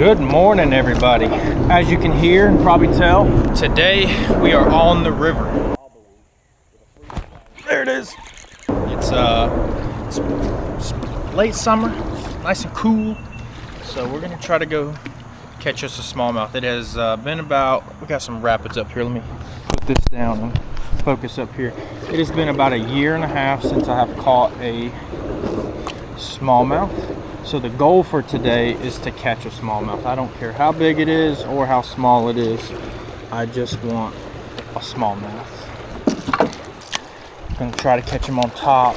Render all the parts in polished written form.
Good morning, everybody. As you can hear and probably tell, today we are on the river. There it is. It's late summer, nice and cool. So we're gonna try to go catch us a smallmouth. It has been about, we got some rapids up here. Let me put this down and focus up here. It has been about a year and a half since I have caught a smallmouth. So the goal for today is to catch a smallmouth. I don't care how big it is or how small it is. I just want a smallmouth. I'm gonna try to catch him on top.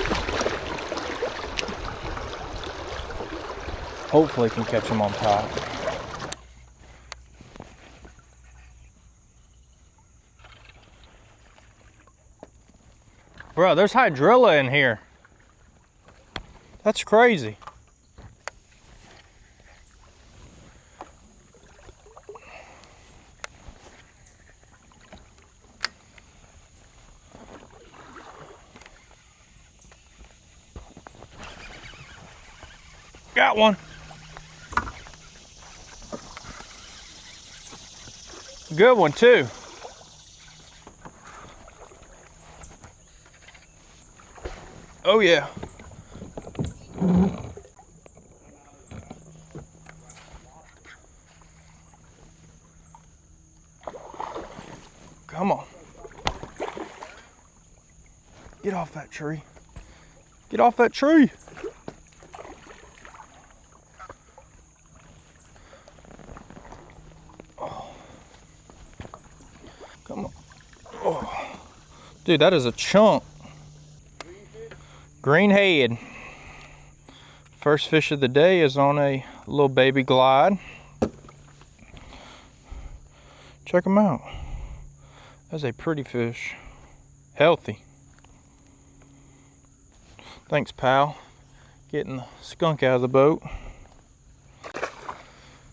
Hopefully can catch him on top. Bro, there's hydrilla in here. That's crazy. Got one. Good one too. Oh yeah. Come on. Get off that tree. Get off that tree. Come on. Oh. Dude, that is a chunk. Green head. First fish of the day is on a little baby glide. Check him out. That's a pretty fish. Healthy. Thanks, pal. Getting the skunk out of the boat.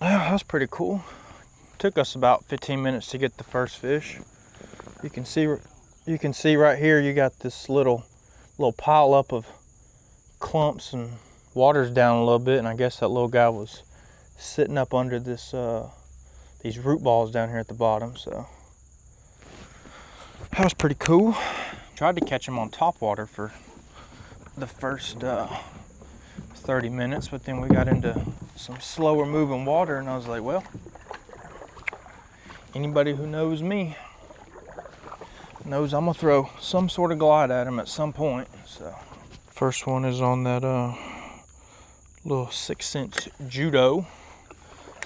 Well, that's pretty cool. Took us about 15 minutes to get the first fish. You can see right here you got this little pile up of clumps and water's down a little bit, and I guess that little guy was sitting up under this these root balls down here at the bottom. So that was pretty cool. Tried to catch him on topwater for the first 30 minutes, but then we got into some slower moving water, and I was like, well, anybody who knows me knows I'm gonna throw some sort of glide at him at some point. So first one is on that little 6-inch judo.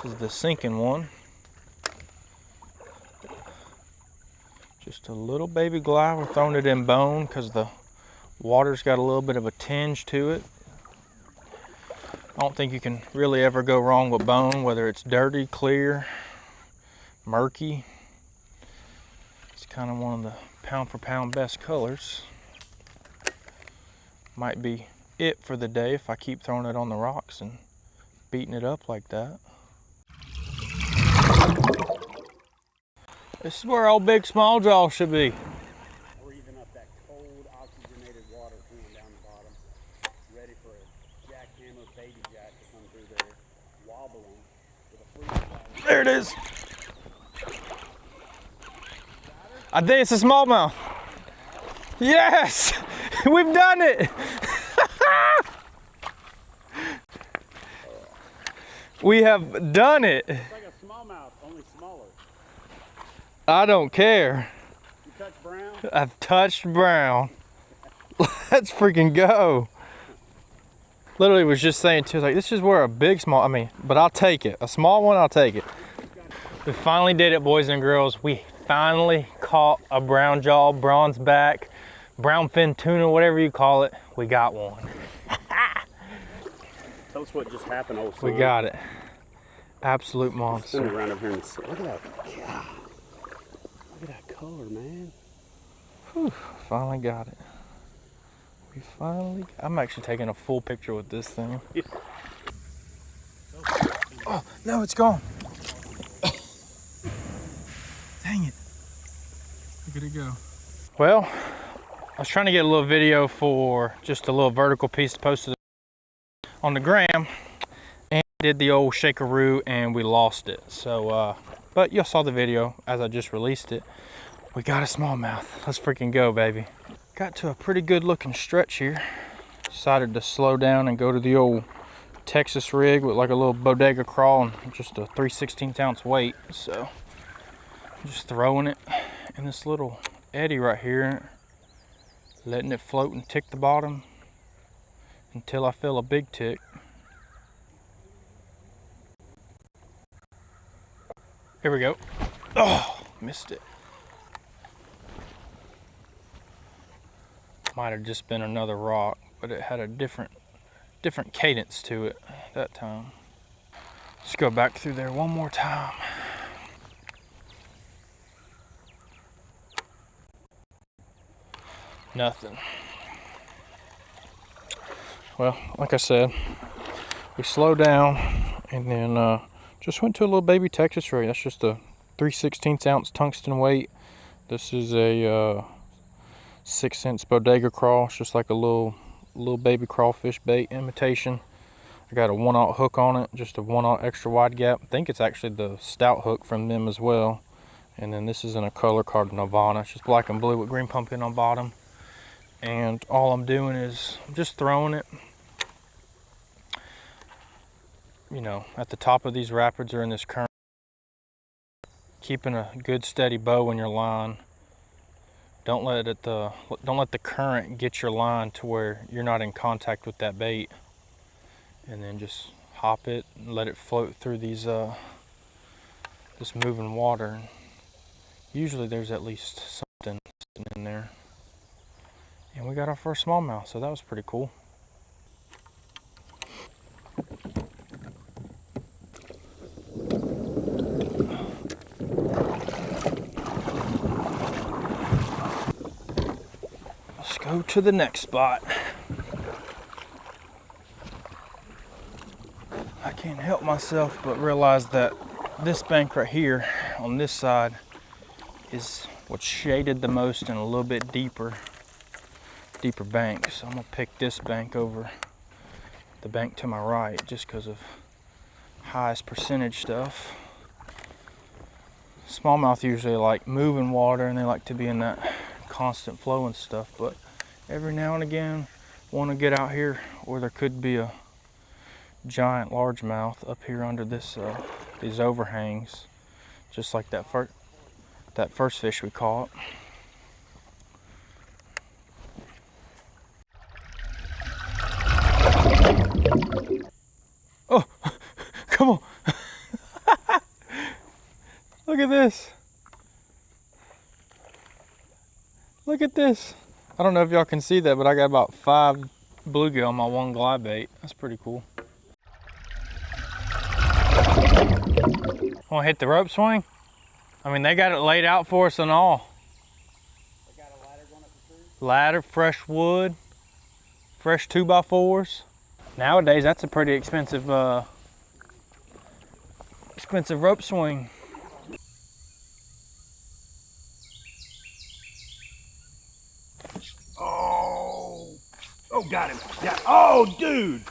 This is the sinking one. Just a little baby glide. We're throwing it in bone because the water's got a little bit of a tinge to it. I don't think you can really ever go wrong with bone, whether it's dirty, clear, murky. It's kind of one of the pound for pound best colors. Might be it for the day if I keep throwing it on the rocks and beating it up like that. This is where old big small jaw should be. Breathing up that cold oxygenated water coming down the bottom, ready for a jackhammer baby jack to come through there, wobbling with a freeze. There it is. I think it's a smallmouth. Yes, we've done it. We have done it. It's like a smallmouth, only smaller. I don't care. You touch brown? I've touched brown. Let's freaking go. Literally was just saying too, like, this is where a big but I'll take it. A small one, I'll take it. We finally did it, boys and girls. We finally caught a brown jaw, bronze back, brown fin tuna, whatever you call it. We got one. Tell us what just happened, old son. We got it. Absolute monster. Spin around over here and see. Look at that. God. Look at that color, man. Whew, finally got it. I'm actually taking a full picture with this thing. Yeah. Oh, no, it's gone. Dang it. Look at it go. Well, I was trying to get a little video for just a little vertical piece to post on the gram, and did the old shakaroo and we lost it. So, but you saw the video as I just released it. We got a smallmouth. Let's freaking go, baby. Got to a pretty good looking stretch here. Decided to slow down and go to the old Texas rig with like a little bodega crawl and just a 3/16 ounce weight. So I'm just throwing it in this little eddy right here, letting it float and tick the bottom until I feel a big tick. Here we go. Oh, missed it. Might have just been another rock, but it had a different cadence to it that time. Let's go back through there one more time. Nothing. Well, like I said, we slowed down and then just went to a little baby Texas rig. That's just a 3/16 ounce tungsten weight. This is a 6-cent bodega crawl. It's just like a little baby crawfish bait imitation. I got a 1/0 hook on it, just a 1/0 extra wide gap. I think it's actually the stout hook from them as well. And then this is in a color called Nirvana. It's just black and blue with green pumpkin on bottom. And all I'm doing is I'm just throwing it, you know, at the top of these rapids or in this current. Keeping a good steady bow in your line. Don't let the current get your line to where you're not in contact with that bait. And then just hop it and let it float through these this moving water. Usually there's at least something sitting in there. And we got our first smallmouth, so that was pretty cool. Let's go to the next spot. I can't help myself but realize that this bank right here on this side is what's shaded the most and a little bit deeper bank. So I'm gonna pick this bank over the bank to my right just because of highest percentage stuff. Smallmouth usually like moving water and they like to be in that constant flow and stuff, but every now and again want to get out here where there could be a giant largemouth up here under this these overhangs, just like that first fish we caught. Oh, come on. Look at this. Look at this. I don't know if y'all can see that, but I got about 5 bluegill on my one glide bait. That's pretty cool. Want to hit the rope swing? I mean, they got it laid out for us and all. They got a ladder going up the tree? Ladder, fresh wood, fresh 2x4s. Nowadays, that's a pretty expensive rope swing. Oh, got him. Yeah. Oh, dude.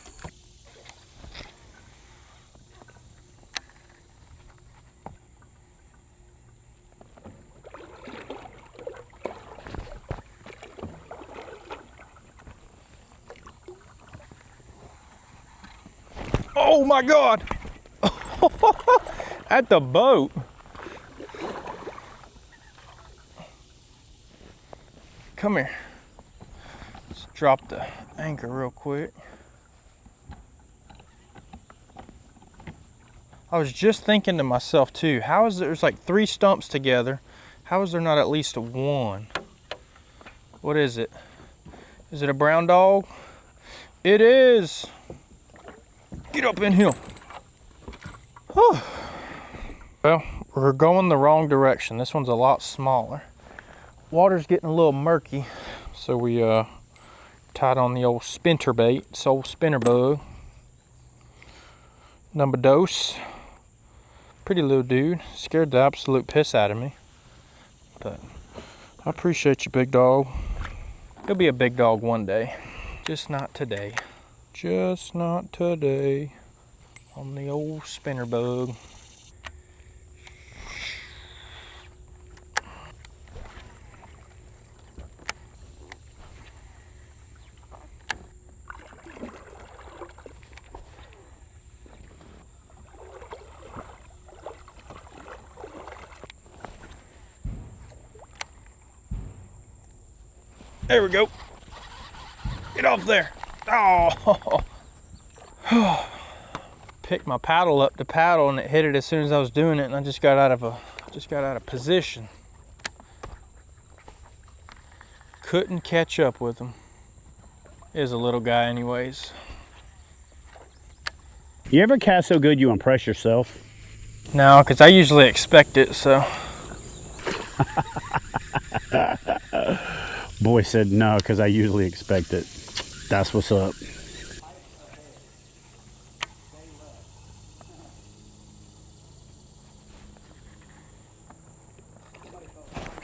Oh my God. At the boat. Come here. Let's drop the anchor real quick. I was just thinking to myself too, how is there's like 3 stumps together? How is there not at least one? What is it? Is it a brown dog? It is. Get up in here. Whew. Well, we're going the wrong direction. This one's a lot smaller. Water's getting a little murky, so we tied on the old spinnerbait, soul spinner bug. Number dose. Pretty little dude. Scared the absolute piss out of me. But I appreciate you, big dog. He'll be a big dog one day. Just not today. Just not today. on the old spinner bug. There we go. Get off there. Oh. Picked my paddle up to paddle and it hit it as soon as I was doing it, and I just got out of position. Couldn't catch up with him. Is a little guy anyways. You ever cast so good you impress yourself? No, because I usually expect it, so. Boy said no, because I usually expect it. That's what's up.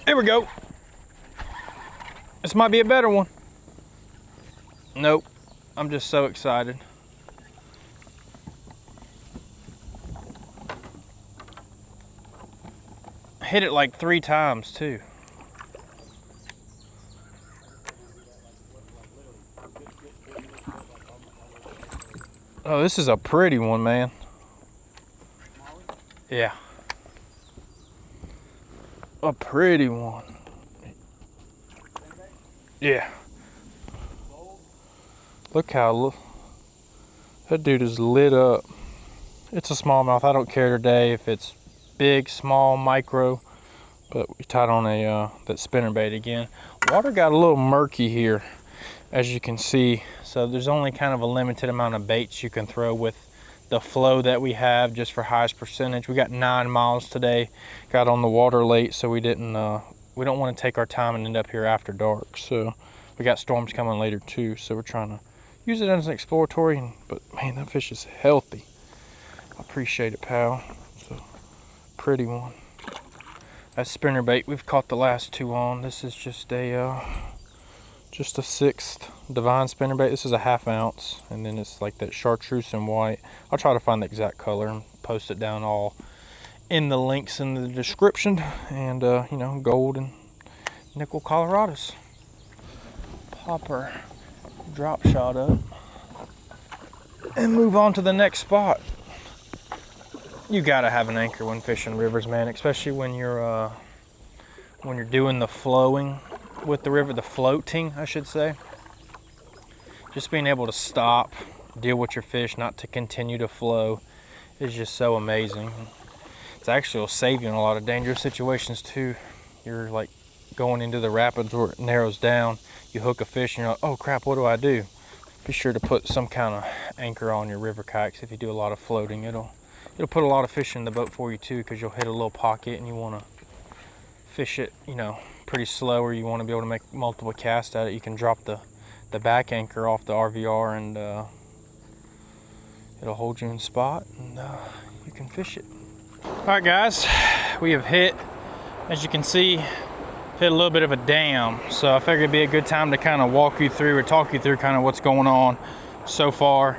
Here we go. This might be a better one. Nope. I'm just so excited. Hit it like 3 times too. Oh, this is a pretty one, man. Yeah. A pretty one. Yeah. Look how that dude is lit up. It's a smallmouth. I don't care today if it's big, small, micro, but we tied on a that spinnerbait again. Water got a little murky here, as you can see. So there's only kind of a limited amount of baits you can throw with the flow that we have just for highest percentage. We got 9 miles today. Got on the water late, so we don't want to take our time and end up here after dark. So we got storms coming later too. So we're trying to use it as an exploratory. But man, that fish is healthy. I appreciate it, pal. It's a pretty one. That's spinnerbait. We've caught the last 2 on. This is just a 6th divine spinnerbait. This is a 1/2 ounce, and then it's like that chartreuse and white. I'll try to find the exact color and post it down all in the links in the description. And you know, gold and nickel Colorados. Popper drop shot up and move on to the next spot. You gotta have an anchor when fishing rivers, man, especially when you're doing the flowing with the river, the floating, I should say. Just being able to stop, deal with your fish, not to continue to flow, is just so amazing. It's actually will save you in a lot of dangerous situations too. You're like going into the rapids where it narrows down, you hook a fish and you're like, oh crap, what do I do? Be sure to put some kind of anchor on your river kayaks. If you do a lot of floating, it'll put a lot of fish in the boat for you too, because you'll hit a little pocket and you want to fish it, you know, pretty slow, or you want to be able to make multiple casts at it. You can drop the back anchor off the RVR and it'll hold you in spot, and you can fish it. All right guys, we have hit, as you can see, hit a little bit of a dam, so I figured it'd be a good time to kind of walk you through or talk you through kind of what's going on so far.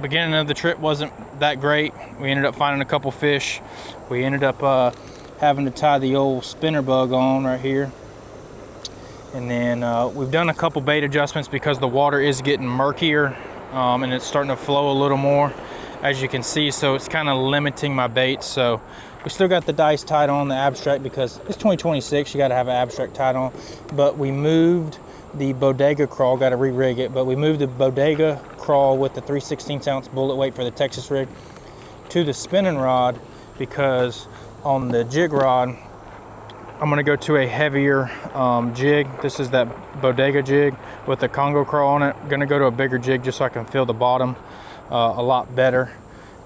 Beginning of the trip wasn't that great. We ended up finding a couple fish. We ended up having to tie the old spinner bug on right here, and then we've done a couple bait adjustments because the water is getting murkier and it's starting to flow a little more, as you can see, so it's kind of limiting my baits. So we still got the dice tied on, the abstract, because it's 2026, you got to have an abstract tied on. But we moved the bodega crawl, got to re-rig it, but we moved the bodega crawl with the 3/16 ounce bullet weight for the Texas rig to the spinning rod, because on the jig rod I'm going to go to a heavier jig. This is that bodega jig with the Congo crawl on it. I'm going to go to a bigger jig just so I can feel the bottom a lot better.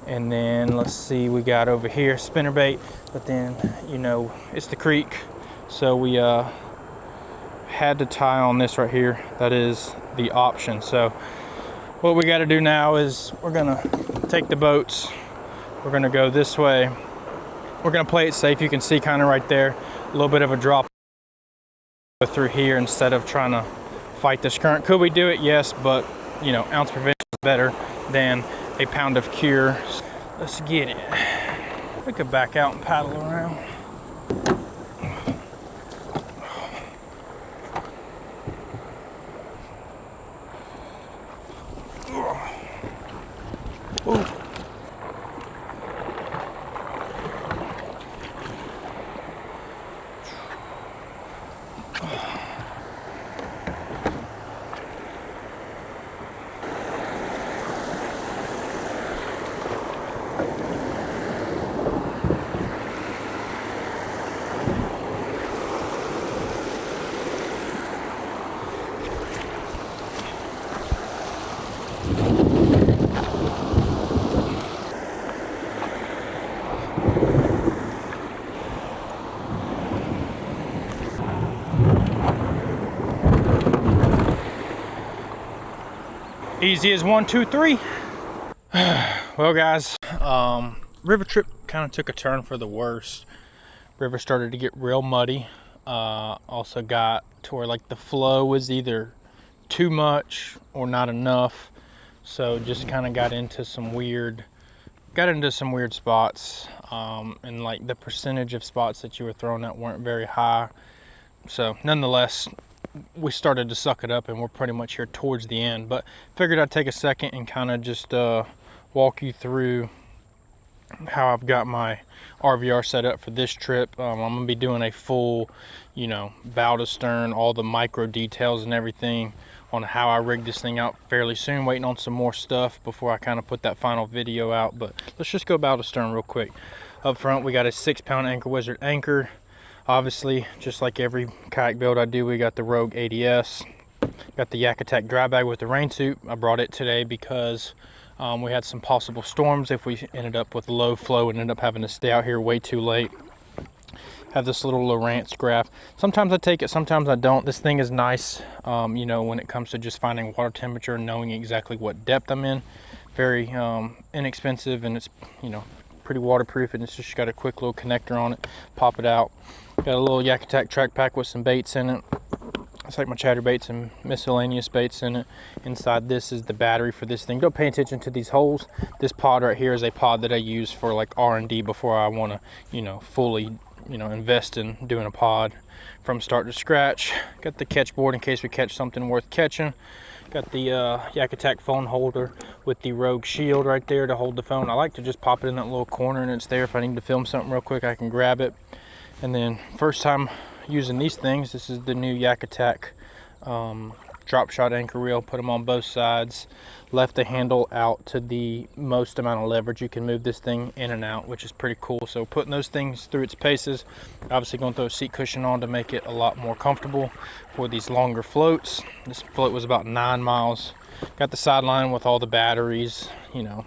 And then let's see, we got over here spinnerbait, but then, you know, it's the creek, so we had to tie on this right here. That is the option. So what we got to do now is we're gonna take the boats, we're gonna go this way, we're gonna play it safe. You can see kind of right there a little bit of a drop through here instead of trying to fight this current. Could we do it? Yes, but you know, ounce prevention is better than a pound of cure. Let's get it. We could back out and paddle around. Ooh. Easy as 1, 2, 3. Well, guys, river trip kind of took a turn for the worst. River started to get real muddy. Also got to where like the flow was either too much or not enough. So just kind of got into some weird spots. And like the percentage of spots that you were throwing at weren't very high. So nonetheless, we started to suck it up and we're pretty much here towards the end, but figured I'd take a second and kind of just walk you through how I've got my RVR set up for this trip. I'm gonna be doing a full, you know, bow to stern, all the micro details and everything on how I rigged this thing out fairly soon, waiting on some more stuff before I kind of put that final video out. But let's just go bow to stern real quick. Up front, we got a 6-pound Anchor Wizard anchor. Obviously, just like every kayak build I do, we got the Rogue ADS. Got the Yak Attack dry bag with the rain suit. I brought it today because we had some possible storms if we ended up with low flow and ended up having to stay out here way too late. Have this little Lowrance graph. Sometimes I take it, sometimes I don't. This thing is nice, you know, when it comes to just finding water temperature and knowing exactly what depth I'm in. Very inexpensive, and it's, you know, pretty waterproof, and it's just got a quick little connector on it. Pop it out. Got a little Yak Attack track pack with some baits in it. It's like my chatterbaits and miscellaneous baits in it. Inside this is the battery for this thing. Don't pay attention to these holes. This pod right here is a pod that I use for like R&D before I want to, you know, fully, you know, invest in doing a pod from start to scratch. Got the catch board in case we catch something worth catching. Got the Yak Attack phone holder with the Rogue shield right there to hold the phone. I like to just pop it in that little corner and it's there. If I need to film something real quick, I can grab it. And then first time using these things, this is the new Yak Attack drop shot anchor reel. Put them on both sides. Left the handle out to the most amount of leverage you can move this thing in and out, which is pretty cool. So putting those things through its paces. Obviously going to throw a seat cushion on to make it a lot more comfortable for these longer floats. This float was about 9 miles. Got the sideline with all the batteries, you know,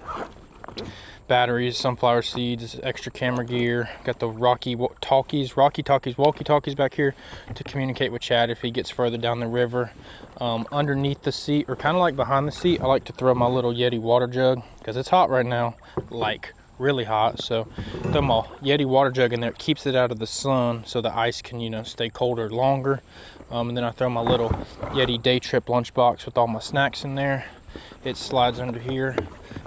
batteries, sunflower seeds, extra camera gear. Got the Rocky Talkies walkie-talkies back here to communicate with Chad if he gets further down the river. Underneath the seat, or kind of like behind the seat, I like to throw my little Yeti water jug because it's hot right now, like really hot. So throw my Yeti water jug in there. It keeps it out of the sun so the ice can, you know, stay colder longer. And then I throw my little Yeti day trip lunchbox with all my snacks in there. It slides under here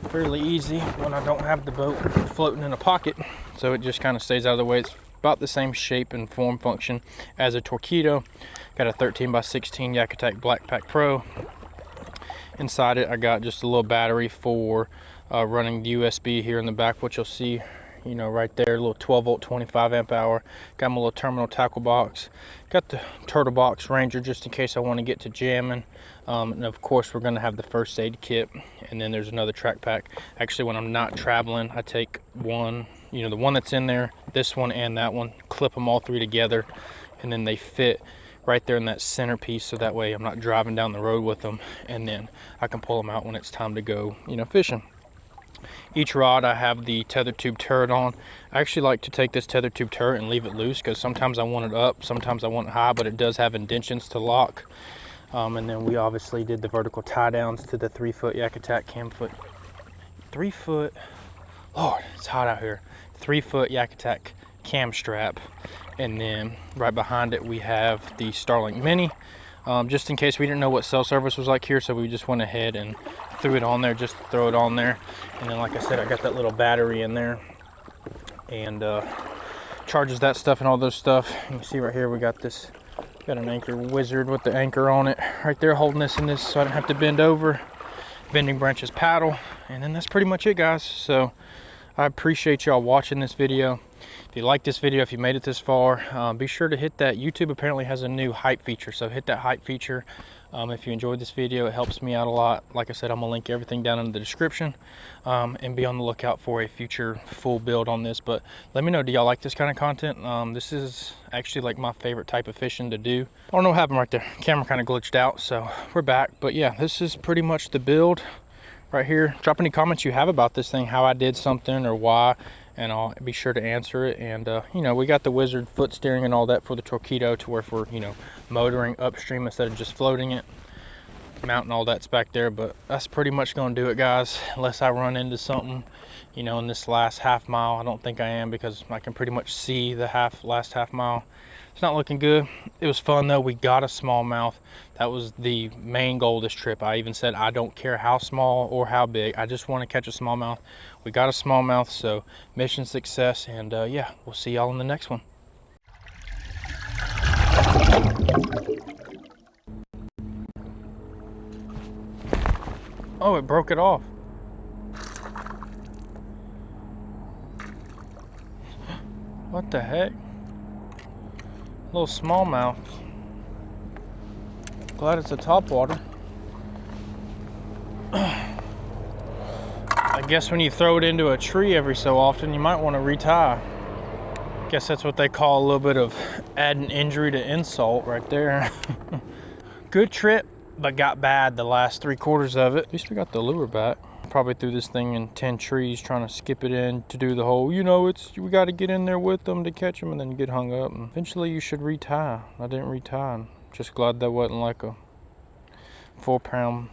fairly easy when I don't have the boat floating in a pocket, so it just kind of stays out of the way. It's about the same shape and form function as a Torpedo. Got a 13x16 Yak Attack Black Pack Pro. Inside it I got just a little battery for running the USB here in the back, which you'll see, you know, right there, a little 12 volt 25 amp hour. Got my little terminal tackle box. Got the Turtle Box Ranger just in case I want to get to jamming. And of course we're going to have the first aid kit, and then there's another track pack. Actually, when I'm not traveling, I take one, you know, the one that's in there, this one and that one, clip them all three together, and then they fit right there in that centerpiece, so that way I'm not driving down the road with them, and then I can pull them out when it's time to go, you know, fishing. Each rod I have the tether tube turret on. I actually like to take this tether tube turret and leave it loose because sometimes I want it up, sometimes I want it high, but it does have indentions to lock. And then we obviously did the vertical tie downs to the 3-foot Yak Attack cam foot. 3-foot, Lord, it's hot out here. 3-foot Yak Attack cam strap. And then right behind it we have the Starlink Mini. Just in case we didn't know what cell service was like here, so we just went ahead and threw it on there just to throw it on there. And then, like I said, I got that little battery in there, and charges that stuff and all those stuff. You can see right here we got this, got an anchor wizard with the anchor on it right there, holding this in this so I don't have to bend over. Bending branches paddle, and then that's pretty much it, guys. So I appreciate y'all watching this video. If you like this video, if you made it this far, be sure to hit that. YouTube apparently has a new hype feature, so hit that hype feature. If you enjoyed this video, it helps me out a lot. Like I said, I'm gonna link everything down in the description, and be on the lookout for a future full build on this. But let me know, do y'all like this kind of content? This is actually like my favorite type of fishing to do. I don't know what happened right there. Camera kind of glitched out, so we're back. But yeah, this is pretty much the build right here. Drop any comments you have about this thing, how I did something or why, and I'll be sure to answer it. And you know, we got the wizard foot steering and all that for the Torpedo, to where if we're, you know, motoring upstream instead of just floating it, mounting all that's back there. But that's pretty much gonna do it, guys, unless I run into something, you know, in this last half mile. I don't think I am, because I can pretty much see the last half mile. It's not looking good. It was fun though. We got a smallmouth. That was the main goal of this trip. I even said I don't care how small or how big, I just want to catch a smallmouth. We got a smallmouth, so mission success. And yeah, we'll see y'all in the next one. Oh, it broke it off. What the heck? Little smallmouth. Glad it's a topwater. I guess when you throw it into a tree every so often, you might want to retie. Guess that's what they call a little bit of adding injury to insult right there. Good trip, but got bad the last 3/4 of it. At least we got the lure back. Probably threw this thing in 10 trees trying to skip it in to do the whole, you know, we got to get in there with them to catch them, and then get hung up. And eventually you should retie. I didn't retie. I'm just glad that wasn't like a 4-pounder,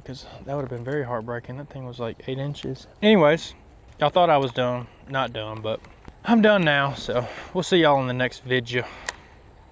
because that would have been very heartbreaking. That thing was like 8 inches. Anyways, y'all thought I was done. Not done, but I'm done now. So we'll see y'all in the next video.